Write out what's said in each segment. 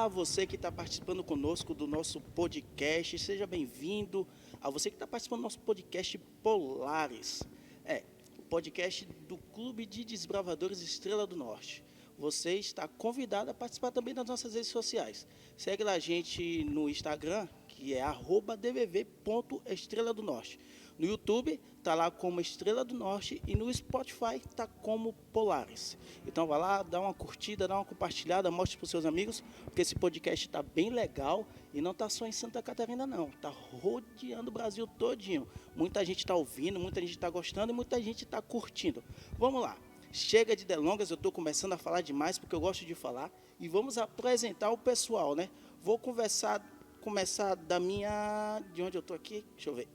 Olá, você que está participando conosco do nosso podcast, seja bem-vindo. A você que está participando do nosso podcast Polares, o podcast do Clube de Desbravadores Estrela do Norte. Você está convidado a participar também das nossas redes sociais. Segue lá a gente no Instagram, que é @dvv.estrela do norte. No YouTube está lá como Estrela do Norte e no Spotify está como Polares. Então vai lá, dá uma curtida, dá uma compartilhada, mostre para os seus amigos, porque esse podcast está bem legal e não está só em Santa Catarina não, está rodeando o Brasil todinho. Muita gente está ouvindo, muita gente está gostando e muita gente está curtindo. Vamos lá, chega de delongas, eu estou começando a falar demais porque eu gosto de falar e vamos apresentar o pessoal, né? Vou começar de onde eu estou aqui, deixa eu ver.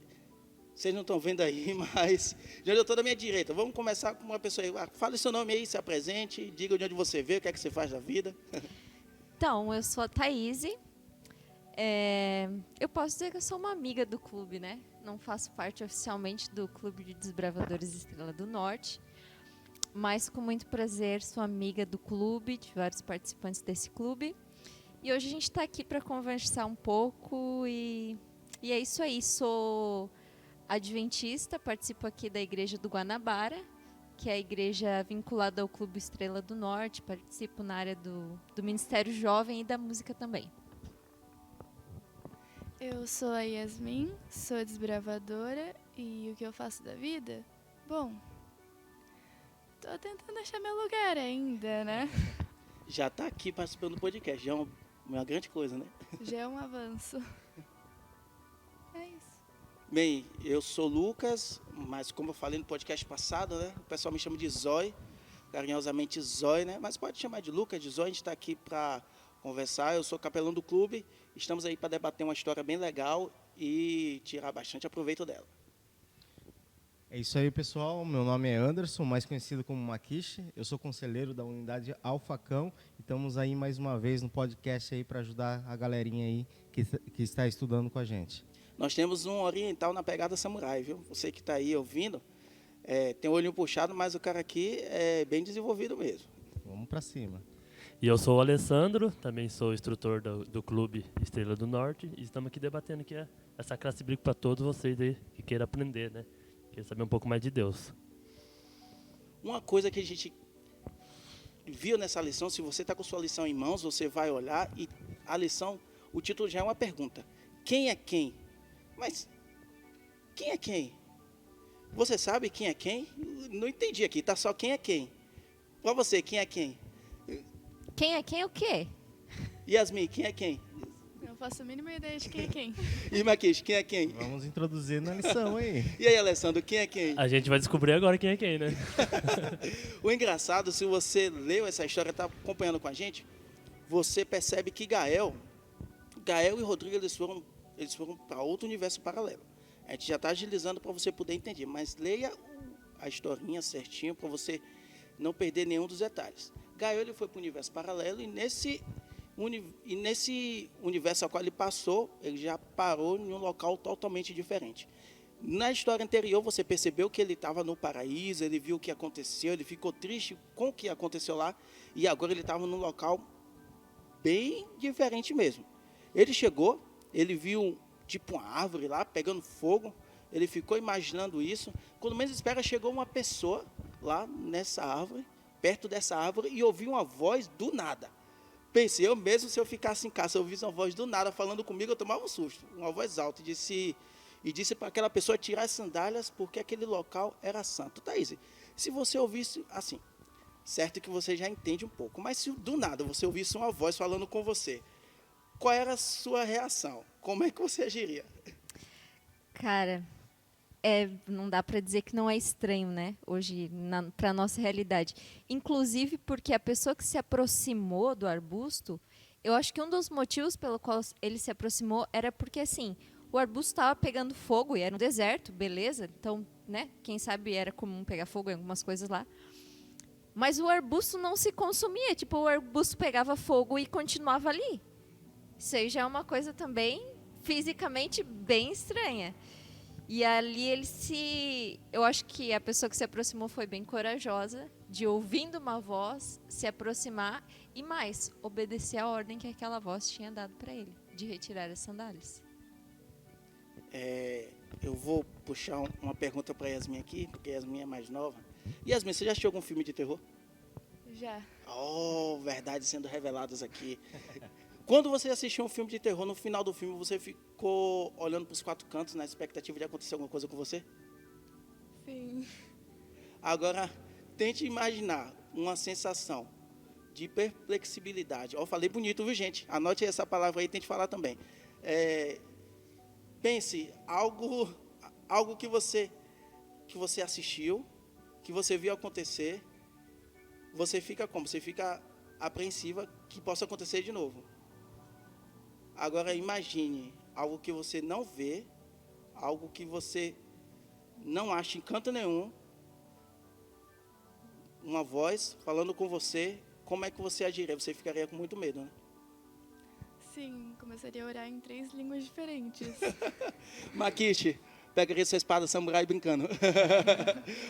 Vocês não estão vendo aí, mas de onde eu estou da minha direita. Vamos começar com uma pessoa aí. Fale seu nome aí, se apresente, diga de onde você veio, o que é que você faz da vida. Então, eu sou a Thaís. Eu posso dizer que eu sou uma amiga do clube, né? Não faço parte oficialmente do Clube de Desbravadores Estrela do Norte, mas com muito prazer sou amiga do clube, de vários participantes desse clube. E hoje a gente está aqui para conversar um pouco e é isso aí. Sou adventista, participo aqui da Igreja do Guanabara, que é a igreja vinculada ao Clube Estrela do Norte. Participo na área do Ministério Jovem e da música também. Eu sou a Yasmin, sou desbravadora e o que eu faço da vida? Bom, tô tentando achar meu lugar ainda, né? Já está aqui participando do podcast, já é uma grande coisa, né? Já é um avanço. É isso. Bem, eu sou Lucas, mas como eu falei no podcast passado, né? O pessoal me chama de Zói, carinhosamente Zói, né? Mas pode chamar de Lucas, de Zói, a gente está aqui para conversar. Eu sou capelão do clube, estamos aí para debater uma história bem legal e tirar bastante aproveito dela. É isso aí, pessoal. Meu nome é Anderson, mais conhecido como Maquiche. Eu sou conselheiro da unidade Alfacão e estamos aí mais uma vez no podcast aí para ajudar a galerinha aí que está estudando com a gente. Nós temos um oriental na pegada samurai, viu? Você que está aí ouvindo, tem o olhinho puxado, mas o cara aqui é bem desenvolvido mesmo. Vamos para cima. E eu sou o Alessandro, também sou instrutor do Clube Estrela do Norte e estamos aqui debatendo aqui essa classe bíblica para todos vocês aí que queiram aprender, né? Queiram saber um pouco mais de Deus. Uma coisa que a gente viu nessa lição, se você está com sua lição em mãos, você vai olhar e a lição, o título já é uma pergunta. Quem é quem? Mas quem é quem? Você sabe quem é quem? Não entendi aqui, tá só quem é quem. Para você, quem é quem? Quem é quem o quê? Yasmin, quem é quem? Não faço a mínima ideia de quem é quem. E Maquish, quem é quem? Vamos introduzir na lição aí. E aí, Alessandro, quem é quem? A gente vai descobrir agora quem é quem, né? O engraçado, se você leu essa história, está acompanhando com a gente, você percebe que Gael e Rodrigo, eles foram para outro universo paralelo. A gente já está agilizando para você poder entender, mas leia a historinha certinho para você não perder nenhum dos detalhes. Gael, ele foi para o universo paralelo e nesse universo ao qual ele passou, ele já parou em um local totalmente diferente. Na história anterior, você percebeu que ele estava no paraíso, ele viu o que aconteceu, ele ficou triste com o que aconteceu lá, e agora ele estava num local bem diferente mesmo. Ele chegou, ele viu tipo uma árvore lá, pegando fogo, ele ficou imaginando isso. Quando menos espera, chegou uma pessoa lá nessa árvore, perto dessa árvore, e ouviu uma voz do nada. Pensei, eu mesmo, se eu ficasse em casa, se eu ouvisse uma voz do nada falando comigo, eu tomava um susto, uma voz alta, e disse para aquela pessoa tirar as sandálias, porque aquele local era santo. Thaís, se você ouvisse assim, certo que você já entende um pouco, mas se do nada você ouvisse uma voz falando com você, qual era a sua reação? Como é que você agiria? Cara, não dá para dizer que não é estranho, né? Hoje, para a nossa realidade. Inclusive porque a pessoa que se aproximou do arbusto, eu acho que um dos motivos pelo qual ele se aproximou era porque, assim, o arbusto estava pegando fogo e era um deserto, beleza? Então, né? Quem sabe era comum pegar fogo em algumas coisas lá. Mas o arbusto não se consumia. Tipo, o arbusto pegava fogo e continuava ali. Isso aí já é uma coisa também fisicamente bem estranha. E ali eu acho que a pessoa que se aproximou foi bem corajosa, de ouvindo uma voz, se aproximar e mais, obedecer a ordem que aquela voz tinha dado para ele, de retirar as sandálias. Eu vou puxar uma pergunta para Yasmin aqui, porque Yasmin é mais nova. Yasmin, você já assistiu algum filme de terror? Já. Oh, verdades sendo reveladas aqui. Quando você assistiu um filme de terror, no final do filme você ficou olhando para os 4 cantos na expectativa de acontecer alguma coisa com você? Sim. Agora, tente imaginar uma sensação de perplexibilidade. Eu falei bonito, viu, gente? Anote essa palavra aí, tente falar também. Pense, algo que você assistiu, que você viu acontecer, você fica como? Você fica apreensiva que possa acontecer de novo. Agora imagine algo que você não vê, algo que você não acha em canto nenhum, uma voz falando com você, como é que você agiria? Você ficaria com muito medo, né? Sim, começaria a orar em 3 línguas diferentes. Makishi, pegaria sua espada samurai brincando.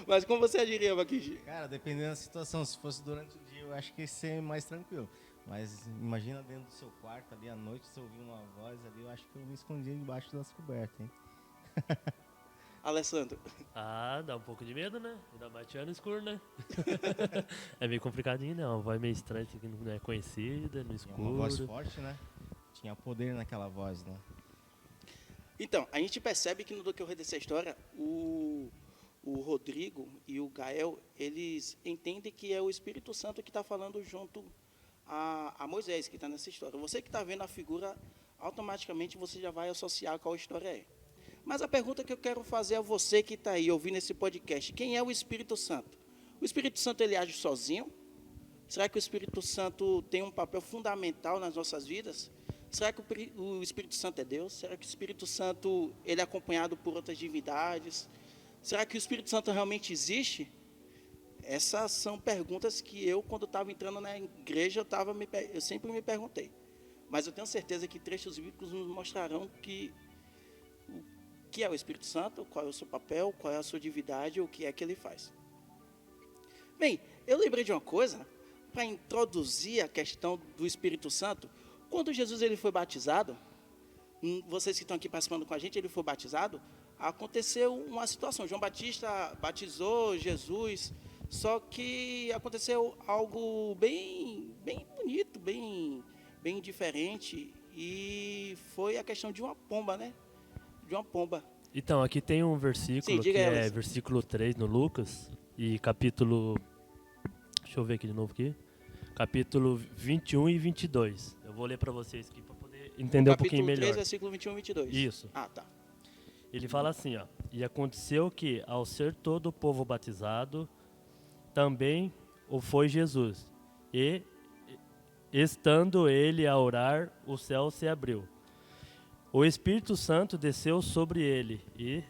Mas como você agiria, Makishi? Cara, dependendo da situação, se fosse durante o dia, eu acho que ia ser mais tranquilo. Mas imagina dentro do seu quarto ali à noite, você ouvir uma voz ali, eu acho que eu me escondia debaixo das cobertas, hein? Alessandro. Ah, dá um pouco de medo, né? Ainda mais no escuro, né? É meio complicadinho, né? Uma voz meio estranha, assim, que não é conhecida, no escuro. Uma voz forte, né? Tinha poder naquela voz, né? Então, a gente percebe que no decorrer dessa história, o Rodrigo e o Gael, eles entendem que é o Espírito Santo que está falando junto a Moisés, que está nessa história. Você que está vendo a figura, automaticamente você já vai associar qual história é. Mas a pergunta que eu quero fazer a você que está aí ouvindo esse podcast, quem é o Espírito Santo? O Espírito Santo, ele age sozinho? Será que o Espírito Santo tem um papel fundamental nas nossas vidas? Será que o Espírito Santo é Deus? Será que o Espírito Santo ele é acompanhado por outras divindades? Será que o Espírito Santo realmente existe? Essas são perguntas que eu, quando estava entrando na igreja, eu sempre me perguntei. Mas eu tenho certeza que trechos bíblicos nos mostrarão o que é o Espírito Santo, qual é o seu papel, qual é a sua divindade, o que é que ele faz. Bem, eu lembrei de uma coisa, para introduzir a questão do Espírito Santo. Quando Jesus ele foi batizado, vocês que estão aqui participando com a gente, ele foi batizado, aconteceu uma situação. João Batista batizou Jesus, só que aconteceu algo bem bonito, bem diferente, e foi a questão de uma pomba, né? De uma pomba. Então, aqui tem um versículo, Sim, que é versículo 3 no Lucas, e capítulo... Deixa eu ver aqui de novo aqui. Capítulo 21 e 22. Eu vou ler para vocês aqui para poder entender um pouquinho melhor. Capítulo 3, versículo 21 e 22. Isso. Ah, tá. Ele fala assim, ó. E aconteceu que, ao ser todo o povo batizado, também o foi Jesus. E, estando ele a orar, o céu se abriu. O Espírito Santo desceu sobre ele, e,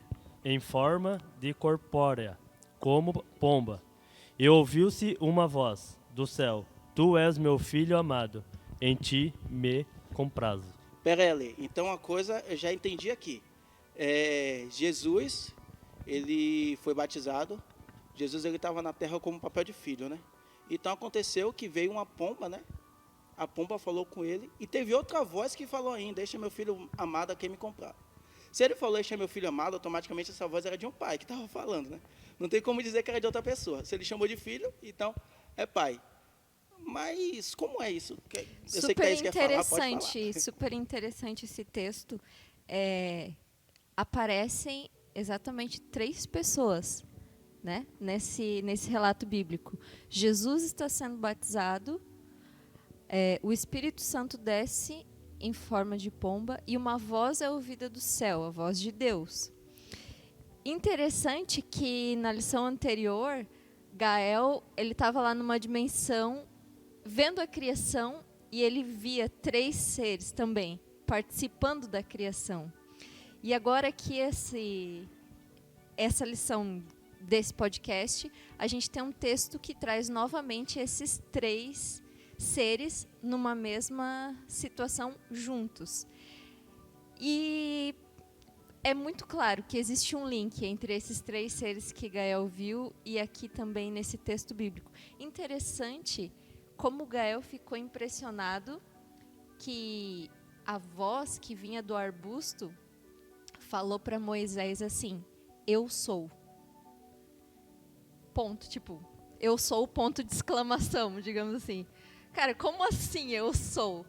em forma de corpórea, como pomba. E ouviu-se uma voz do céu: Tu és meu filho amado, em ti me comprazo. Pera aí, então a coisa eu já entendi aqui. Jesus, ele foi batizado. Jesus ele estava na terra como papel de filho, né? Então aconteceu que veio uma pomba, né? A pomba falou com ele e teve outra voz que falou ainda: Deixa meu filho amado a quem me comprar. Se ele falou: Deixa meu filho amado, automaticamente essa voz era de um pai que estava falando, né? Não tem como dizer que era de outra pessoa. Se ele chamou de filho, então é pai. Mas como é isso? Eu sei que Thaís quer falar, pode falar. Super interessante esse texto. Aparecem exatamente 3 pessoas, né, nesse relato bíblico. Jesus está sendo batizado, o Espírito Santo desce em forma de pomba e uma voz é ouvida do céu, a voz de Deus. Interessante que na lição anterior, Gael ele estava lá numa dimensão vendo a criação e ele via 3 seres também participando da criação. E agora que essa lição desse podcast, a gente tem um texto que traz novamente esses 3 seres numa mesma situação juntos. E é muito claro que existe um link entre esses 3 seres que Gael viu e aqui também nesse texto bíblico. Interessante como Gael ficou impressionado que a voz que vinha do arbusto falou para Moisés assim: eu sou. Ponto, tipo, eu sou, ponto de exclamação, digamos assim. Cara, como assim eu sou?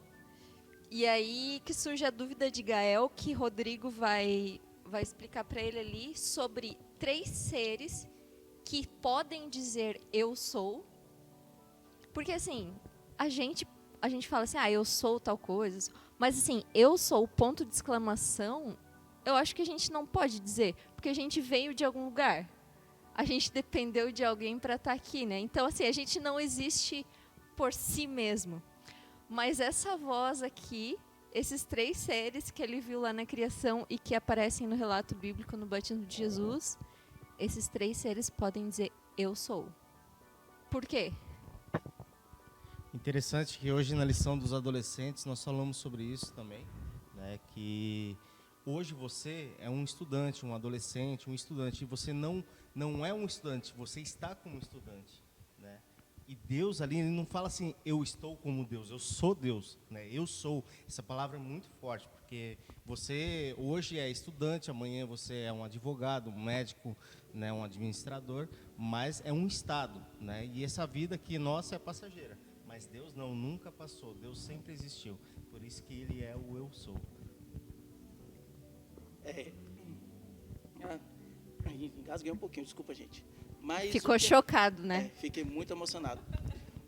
E aí que surge a dúvida de Gael, que Rodrigo vai explicar para ele ali sobre 3 seres que podem dizer eu sou. Porque assim, a gente fala assim, eu sou tal coisa, mas assim, eu sou, ponto de exclamação, eu acho que a gente não pode dizer, porque a gente veio de algum lugar. A gente dependeu de alguém para estar aqui, né? Então assim, a gente não existe por si mesmo. Mas essa voz aqui, esses 3 seres que ele viu lá na criação e que aparecem no relato bíblico no batismo de Jesus, esses 3 seres podem dizer, eu sou. Por quê? Interessante que hoje na lição dos adolescentes nós falamos sobre isso também, né? Que hoje você é um estudante, um adolescente, um estudante, e você não é um estudante, você está como estudante, né? E Deus ali, ele não fala assim, eu estou como Deus, eu sou Deus, né? Eu sou. Essa palavra é muito forte, porque você hoje é estudante, amanhã você é um advogado, um médico, né, um administrador, mas é um estado, né? E essa vida aqui nossa é passageira. Mas Deus não, nunca passou, Deus sempre existiu. Por isso que ele é o eu sou. Engasguei um pouquinho, desculpa, gente. Mas ficou chocado, né? Fiquei muito emocionado.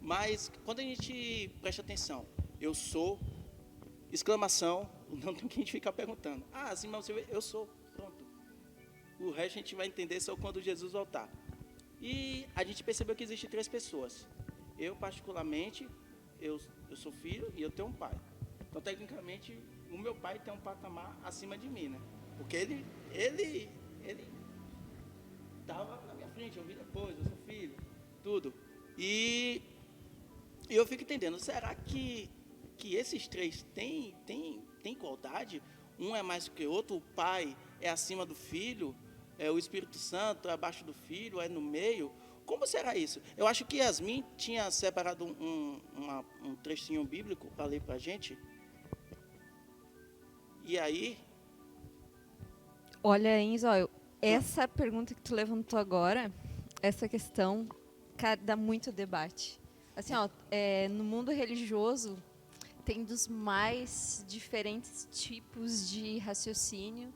Mas quando a gente presta atenção, eu sou, exclamação, não tem que a gente ficar perguntando. Assim, mas você vê, eu sou, pronto. O resto a gente vai entender só quando Jesus voltar. E a gente percebeu que existem 3 pessoas. Eu, particularmente, eu sou filho e eu tenho um pai. Então, tecnicamente, o meu pai tem um patamar acima de mim, né? Porque ele estava na minha frente, eu vi depois, eu sou filho, tudo. E eu fico entendendo, será que esses 3 têm igualdade? Um é mais que o outro, o pai é acima do filho, o Espírito Santo é abaixo do filho, é no meio? Como será isso? Eu acho que Yasmin tinha separado um trechinho bíblico para ler para a gente. E aí... Olha, Enzo, essa pergunta que tu levantou agora, essa questão, cara, dá muito debate. Assim, no mundo religioso, tem dos mais diferentes tipos de raciocínio,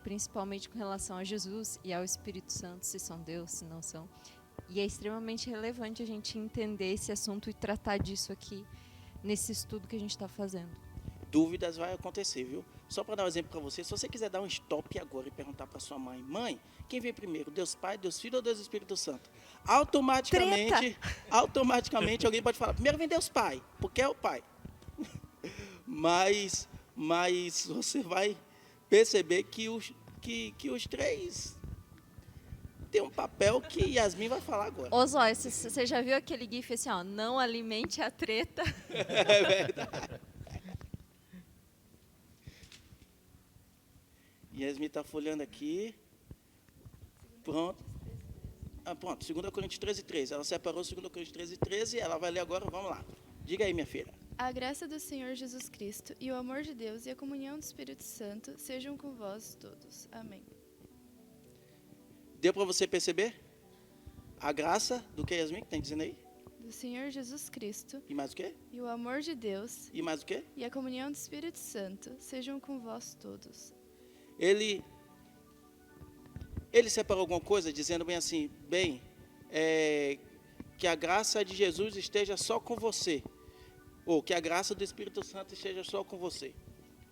principalmente com relação a Jesus e ao Espírito Santo, se são Deus, se não são. E é extremamente relevante a gente entender esse assunto e tratar disso aqui, nesse estudo que a gente está fazendo. Dúvidas vai acontecer, viu? Só para dar um exemplo para você, se você quiser dar um stop agora e perguntar para sua mãe, quem vem primeiro, Deus Pai, Deus Filho ou Deus Espírito Santo? Automaticamente alguém pode falar, primeiro vem Deus Pai, porque é o Pai. Mas você vai perceber que os 3 têm um papel que Yasmin vai falar agora. Ô Zóia, você já viu aquele gif assim, não alimente a treta? É verdade. Yasmin está folhando aqui. Pronto. Pronto, 2 Coríntios 13:13. Ela separou 2 Coríntios 13:13 e ela vai ler agora, vamos lá. Diga aí, minha filha. A graça do Senhor Jesus Cristo e o amor de Deus e a comunhão do Espírito Santo sejam com vós todos. Amém. Deu para você perceber? A graça do que, Yasmin, que está dizendo aí? Do Senhor Jesus Cristo E mais o quê? e o amor de Deus E mais o quê? e a comunhão do Espírito Santo sejam com vós todos. Ele separou alguma coisa dizendo bem assim, que a graça de Jesus esteja só com você, ou que a graça do Espírito Santo esteja só com você,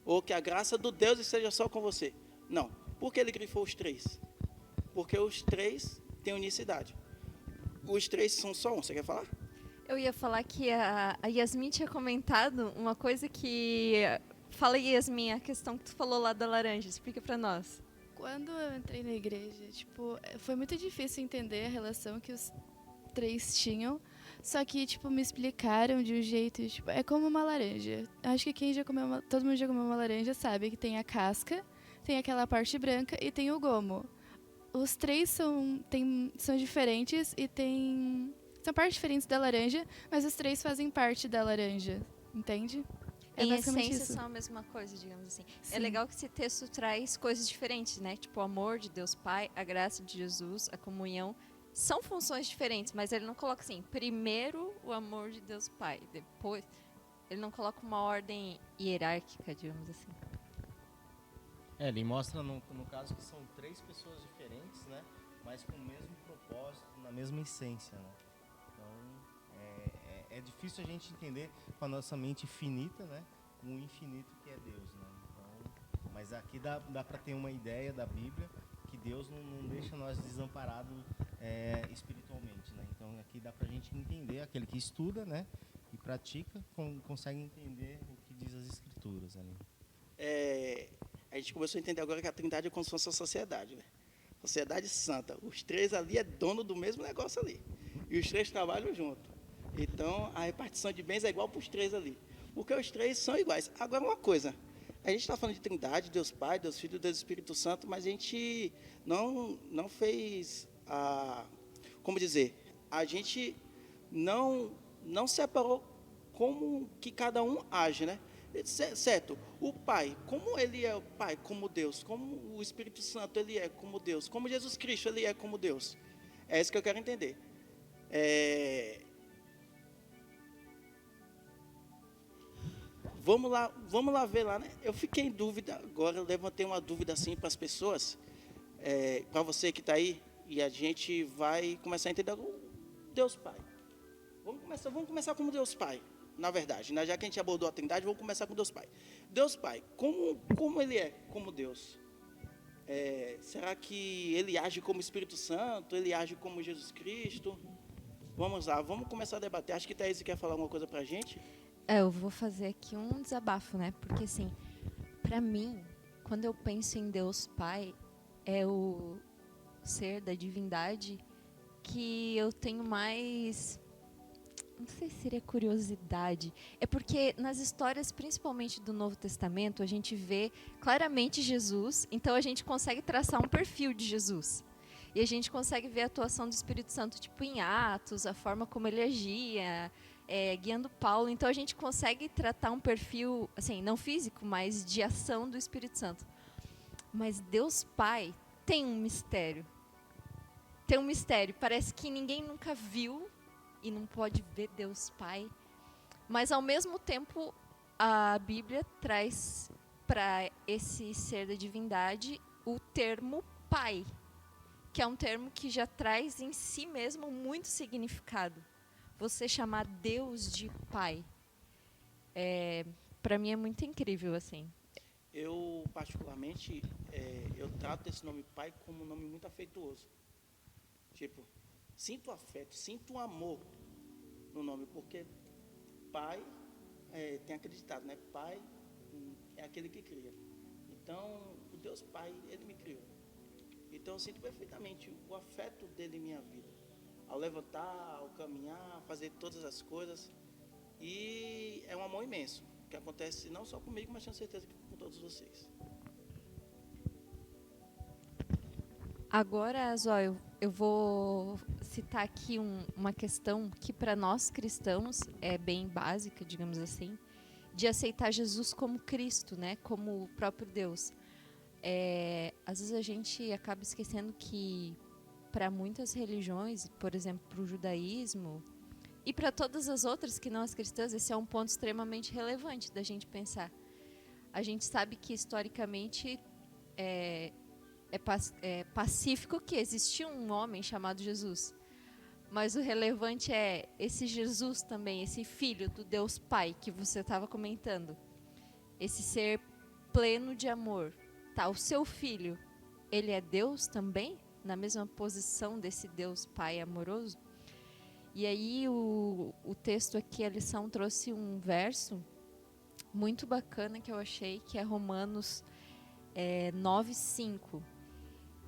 ou que a graça do Deus esteja só com você. Não. Por que ele grifou os 3? Porque os 3 têm unicidade. Os 3 são só um. Você quer falar? Eu ia falar que a Yasmin tinha comentado uma coisa que... Fala, Yasmin, a questão que tu falou lá da laranja. Explica pra nós. Quando eu entrei na igreja, foi muito difícil entender a relação que os 3 tinham. Só que, me explicaram de um jeito, é como uma laranja. Acho que todo mundo já comeu uma laranja sabe que tem a casca, tem aquela parte branca e tem o gomo. Os três são diferentes e são partes diferentes da laranja, mas os três fazem parte da laranja, entende? Em basicamente essência, isso. são a mesma coisa, digamos assim. É Sim. legal que esse texto traz coisas diferentes, né? Tipo, o amor de Deus Pai, a graça de Jesus, a comunhão. São funções diferentes, mas ele não coloca assim, primeiro o amor de Deus Pai, depois... Ele não coloca uma ordem hierárquica, digamos assim. Ele mostra, no caso, que são três pessoas diferentes, né? Mas com o mesmo propósito, na mesma essência, né? Então, é difícil a gente entender com a nossa mente finita, né? O infinito que é Deus, né? Então, mas aqui dá para ter uma ideia da Bíblia que Deus não deixa nós desamparados espiritualmente, né? Então, aqui dá para a gente entender, aquele que estuda, né? E pratica, consegue entender o que diz as Escrituras ali. A gente começou a entender agora que a Trindade é como se fosse a sociedade, né? Sociedade santa. Os três ali é dono do mesmo negócio ali. E os três trabalham junto. Então, a repartição de bens é igual para os três ali. Porque os três são iguais. Agora, uma coisa. A gente está falando de Trindade, Deus Pai, Deus Filho, Deus Espírito Santo, mas a gente não fez como dizer, a gente não separou como que cada um age, né? Certo, o Pai, como ele é o Pai, como Deus, como o Espírito Santo, ele é como Deus, como Jesus Cristo, ele é como Deus. É isso que eu quero entender. Vamos lá ver lá, né? Eu fiquei em dúvida agora, eu levantei uma dúvida assim para as pessoas, para você que está aí, e a gente vai começar a entender o Deus Pai. Vamos começar com Deus Pai, na verdade, né? Já que a gente abordou a Trindade, vamos começar com Deus Pai. Deus Pai, como ele é como Deus? Será que ele age como Espírito Santo? Ele age como Jesus Cristo? Vamos lá, vamos começar a debater. Acho que Thaís quer falar alguma coisa para a gente. Eu vou fazer aqui um desabafo, né? Porque, assim, pra mim, quando eu penso em Deus Pai, é o ser da divindade que eu tenho mais... Não sei se seria curiosidade. É porque nas histórias, principalmente do Novo Testamento, a gente vê claramente Jesus, então a gente consegue traçar um perfil de Jesus. E a gente consegue ver a atuação do Espírito Santo, tipo, em Atos, a forma como ele agia... guiando Paulo, então a gente consegue tratar um perfil, assim, não físico, mas de ação do Espírito Santo. Mas Deus Pai tem um mistério. Tem um mistério, parece que ninguém nunca viu e não pode ver Deus Pai. Mas ao mesmo tempo, a Bíblia traz para esse ser da divindade o termo Pai, que é um termo que já traz em si mesmo muito significado. Você chamar Deus de Pai, para mim é muito incrível, assim. Eu, particularmente, eu trato esse nome Pai como um nome muito afetuoso. Tipo, sinto afeto, sinto amor no nome, porque Pai, tem acreditado, né? Pai é aquele que cria. Então, o Deus Pai, ele me criou. Então, eu sinto perfeitamente o afeto dele em minha vida. Ao levantar, ao caminhar, fazer todas as coisas. E é um amor imenso, que acontece não só comigo, mas tenho certeza que com todos vocês. Agora, Zóio, eu vou citar aqui uma questão que para nós cristãos é bem básica, digamos assim, de aceitar Jesus como Cristo, né? Como o próprio Deus. Às vezes a gente acaba esquecendo que para muitas religiões, por exemplo, para o judaísmo e para todas as outras que não as cristãs, esse é um ponto extremamente relevante da gente pensar. A gente sabe que historicamente é pacífico que existiu um homem chamado Jesus, mas o relevante é esse Jesus também, esse filho do Deus Pai que você estava comentando, esse ser pleno de amor. Tá, o seu filho, ele é Deus também? Na mesma posição desse Deus Pai amoroso? E aí o texto aqui, a lição, trouxe um verso muito bacana que eu achei, que é Romanos 9:5.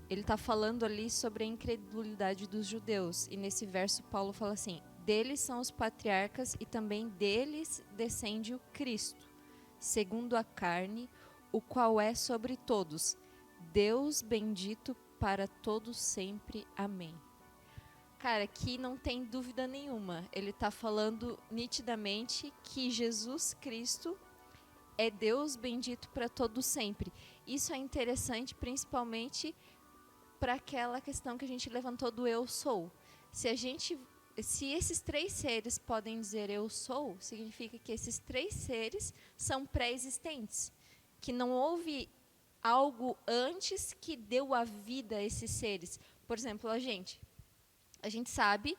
Ele está falando ali sobre a incredulidade dos judeus. E nesse verso Paulo fala assim: deles são os patriarcas e também deles descende o Cristo, segundo a carne, o qual é sobre todos, Deus bendito para todos sempre. Amém. Cara, aqui não tem dúvida nenhuma. Ele está falando nitidamente que Jesus Cristo é Deus bendito para todos sempre. Isso é interessante, principalmente para aquela questão que a gente levantou do eu sou. Se esses 3 seres podem dizer eu sou, significa que esses 3 seres são pré-existentes, que não houve algo antes que deu a vida a esses seres. Por exemplo, a gente sabe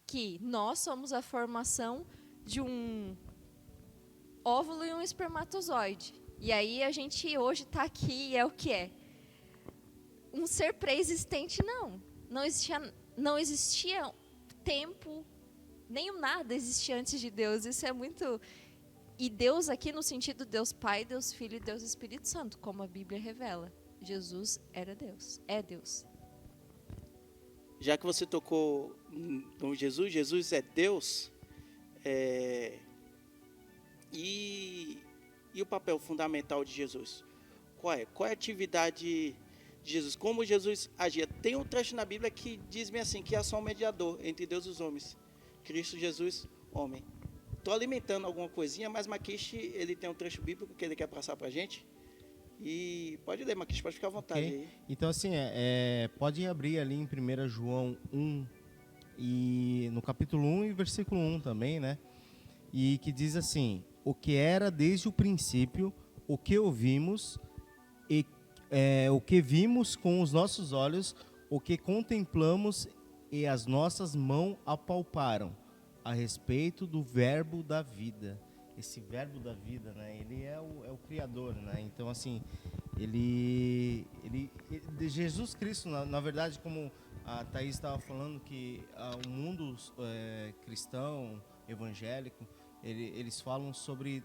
que nós somos a formação de um óvulo e um espermatozoide. E aí a gente hoje está aqui e é o que é. Um ser pré-existente, não. Não existia tempo, nem nada existia antes de Deus. Isso é muito... E Deus aqui no sentido Deus Pai, Deus Filho e Deus Espírito Santo, como a Bíblia revela. Jesus era Deus, é Deus. Já que você tocou no Jesus, Jesus é Deus, e o papel fundamental de Jesus? Qual é? Qual é a atividade de Jesus? Como Jesus agia? Tem um trecho na Bíblia que diz bem assim, que há só um mediador entre Deus e os homens, Cristo Jesus, homem. Estou alimentando alguma coisinha, mas Maquixe, ele tem um trecho bíblico que ele quer passar para a gente. E pode ler, Maquixe, pode ficar à vontade aí. Então, assim, pode abrir ali em 1 João 1, e no capítulo 1 e versículo 1 também, né? E que diz assim: o que era desde o princípio, o que ouvimos, o que vimos com os nossos olhos, o que contemplamos e as nossas mãos apalparam, a respeito do verbo da vida. Esse verbo da vida, né? Ele é o Criador, né? Então, assim, Jesus Cristo, na verdade, como a Thaís estava falando, que o mundo cristão, evangélico, eles falam sobre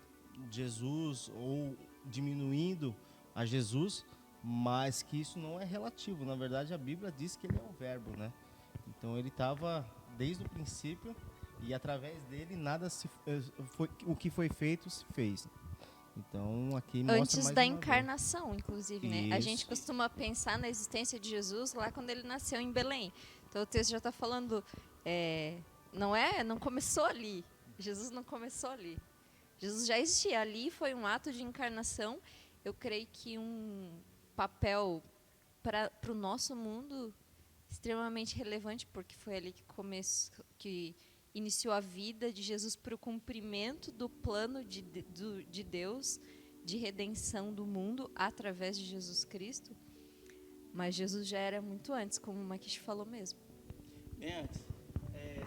Jesus ou diminuindo a Jesus, mas que isso não é relativo. Na verdade, a Bíblia diz que ele é o verbo, né? Então, ele estava desde o princípio, e através dele o que foi feito se fez. Então aqui mostra Antes mais da uma encarnação, inclusive, né? A gente Isso. costuma pensar na existência de Jesus lá quando ele nasceu em Belém. Então o texto já está falando, não começou ali. Jesus não começou ali. Jesus já existia. Ali foi um ato de encarnação. Eu creio que um papel para o nosso mundo extremamente relevante, porque foi ali que iniciou a vida de Jesus para o cumprimento do plano de Deus de redenção do mundo através de Jesus Cristo. Mas Jesus já era muito antes, como o Maquixe falou mesmo. Bem antes.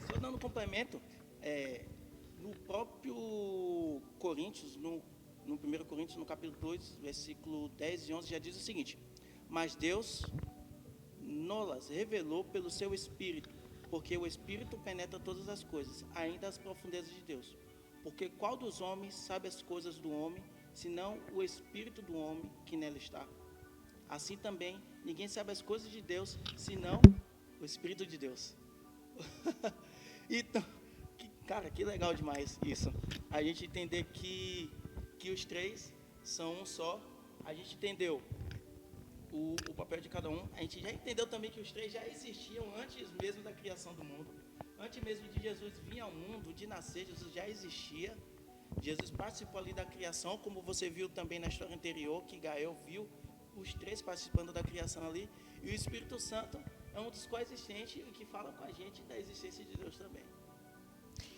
Só dando complemento, no próprio Coríntios, no 1 Coríntios, no capítulo 2, versículo 10 e 11, já diz o seguinte: mas Deus nos revelou pelo seu Espírito, porque o Espírito penetra todas as coisas, ainda as profundezas de Deus. Porque qual dos homens sabe as coisas do homem, senão o Espírito do homem que nele está? Assim também, ninguém sabe as coisas de Deus, senão o Espírito de Deus. Então, cara, que legal demais isso. A gente entender que os 3 são um só. A gente entendeu o papel de cada um. A gente já entendeu também que os 3 já existiam antes mesmo da criação do mundo. Antes mesmo de Jesus vir ao mundo, de nascer, Jesus já existia. Jesus participou ali da criação, como você viu também na história anterior, que Gael viu os 3 participando da criação ali. E o Espírito Santo é um dos coexistentes e que fala com a gente da existência de Deus também.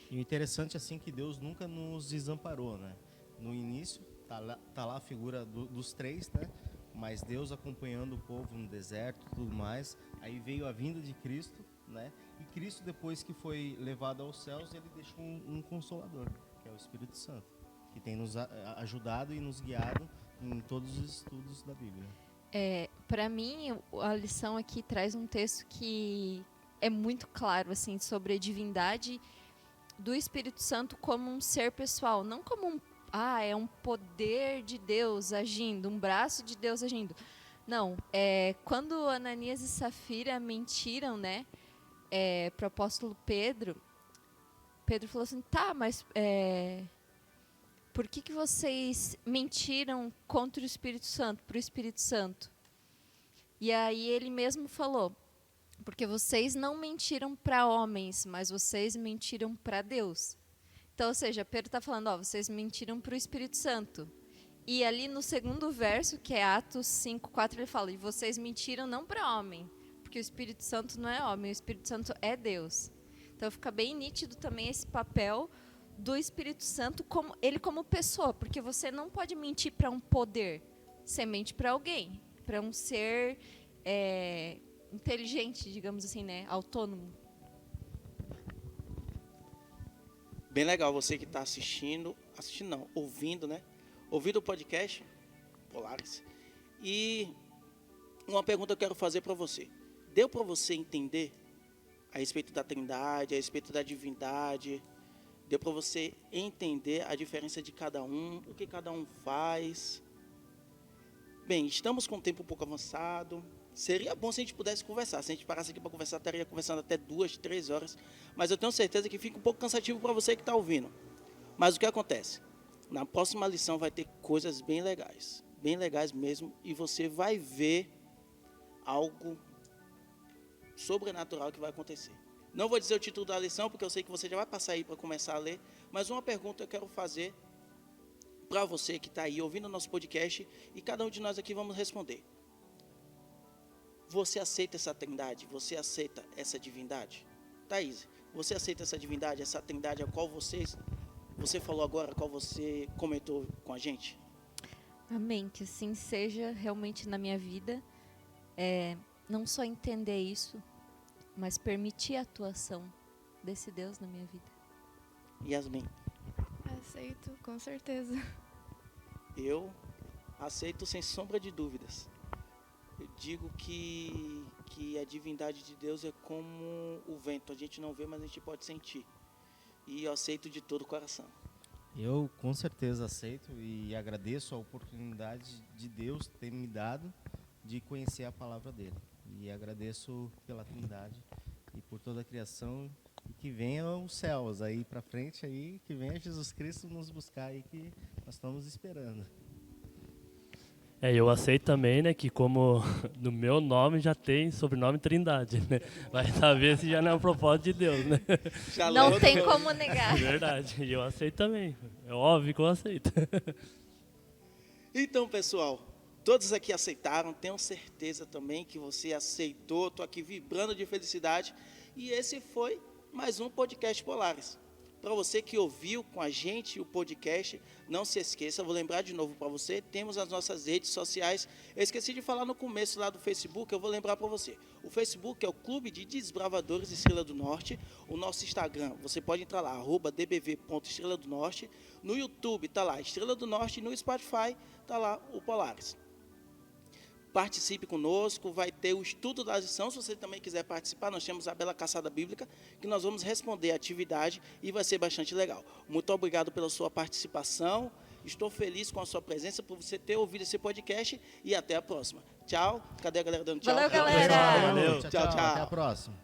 E o interessante, assim, que Deus nunca nos desamparou, né? No início, tá lá a figura dos 3, né? Mas Deus acompanhando o povo no deserto e tudo mais. Aí veio a vinda de Cristo, né? E Cristo, depois que foi levado aos céus, ele deixou um consolador, que é o Espírito Santo, que tem nos ajudado e nos guiado em todos os estudos da Bíblia. Para mim, a lição aqui traz um texto que é muito claro, assim, sobre a divindade do Espírito Santo como um ser pessoal, não como é um poder de Deus agindo, um braço de Deus agindo. Não, quando Ananias e Safira mentiram, né, para o apóstolo Pedro falou assim, mas por que vocês mentiram contra o Espírito Santo, para o Espírito Santo? E aí ele mesmo falou, porque vocês não mentiram para homens, mas vocês mentiram para Deus. Então, ou seja, Pedro está falando, ó, vocês mentiram para o Espírito Santo. E ali no segundo verso, que é Atos 5:4, ele fala, e vocês mentiram não para homem, porque o Espírito Santo não é homem, o Espírito Santo é Deus. Então fica bem nítido também esse papel do Espírito Santo como pessoa, porque você não pode mentir para um poder, você mente para alguém, para um ser inteligente, digamos assim, né, autônomo. Bem legal você que está ouvindo, né? Ouvindo o podcast Polaris. E uma pergunta eu quero fazer para você. Deu para você entender a respeito da Trindade, a respeito da divindade? Deu para você entender a diferença de cada um, o que cada um faz? Bem, estamos com o tempo um pouco avançado. Seria bom se a gente pudesse conversar. Se a gente parasse aqui para conversar, estaria conversando até 2, 3 horas. Mas eu tenho certeza que fica um pouco cansativo para você que está ouvindo. Mas o que acontece? Na próxima lição vai ter coisas bem legais mesmo. E você vai ver algo sobrenatural que vai acontecer. Não vou dizer o título da lição, porque eu sei que você já vai passar aí para começar a ler. Mas uma pergunta eu quero fazer para você que está aí ouvindo o nosso podcast. E cada um de nós aqui vamos responder. Você aceita essa trindade? Você aceita essa divindade? Thaís, você aceita essa divindade, essa trindade a qual você falou agora, a qual você comentou com a gente? Amém, que assim seja realmente na minha vida. Não só entender isso, mas permitir a atuação desse Deus na minha vida. Yasmin? Aceito, com certeza. Eu aceito sem sombra de dúvidas. Eu digo que a divindade de Deus é como o vento. A gente não vê, mas a gente pode sentir. E eu aceito de todo o coração. Eu com certeza aceito e agradeço a oportunidade de Deus ter me dado de conhecer a palavra dele. E agradeço pela Trindade e por toda a criação. E que venha os céus aí para frente, aí, que venha Jesus Cristo nos buscar aí, que nós estamos esperando. Eu aceito também, né, que como no meu nome já tem sobrenome Trindade, né? Vai saber se já não é um propósito de Deus, né? Não tem como negar. Verdade, e eu aceito também. É óbvio que eu aceito. Então, pessoal, todos aqui aceitaram. Tenho certeza também que você aceitou. Estou aqui vibrando de felicidade. E esse foi mais um podcast Polaris. Para você que ouviu com a gente o podcast, não se esqueça, vou lembrar de novo para você, temos as nossas redes sociais. Eu esqueci de falar no começo lá do Facebook, eu vou lembrar para você. O Facebook é o Clube de Desbravadores Estrela do Norte. O nosso Instagram, você pode entrar lá, @dbv.estrela do norte. No YouTube está lá, Estrela do Norte, e no Spotify está lá o Polaris. Participe conosco, vai ter o estudo da lição. Se você também quiser participar, nós temos a Bela Caçada Bíblica, que nós vamos responder a atividade e vai ser bastante legal. Muito obrigado pela sua participação. Estou feliz com a sua presença, por você ter ouvido esse podcast e até a próxima. Tchau. Cadê a galera dando tchau? Valeu, galera. Valeu. Tchau, tchau. Até a próxima.